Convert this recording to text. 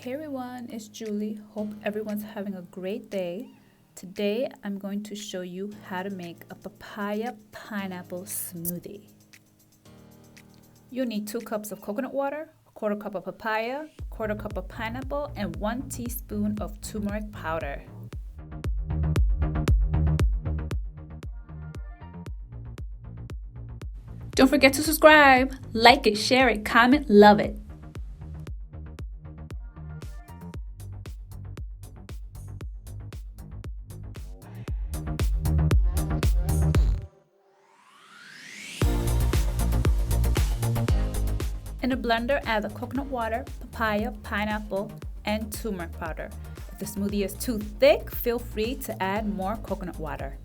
Hey everyone, it's Julie. Hope everyone's having a great day. Today I'm going to show you how to make a papaya pineapple smoothie. You'll need 2 cups of coconut water, a quarter cup of papaya, a quarter cup of pineapple, and 1 teaspoon of turmeric powder. Don't forget to subscribe, like it, share it, comment, love it. In a blender, add the coconut water, papaya, pineapple, and turmeric powder. If the smoothie is too thick, feel free to add more coconut water.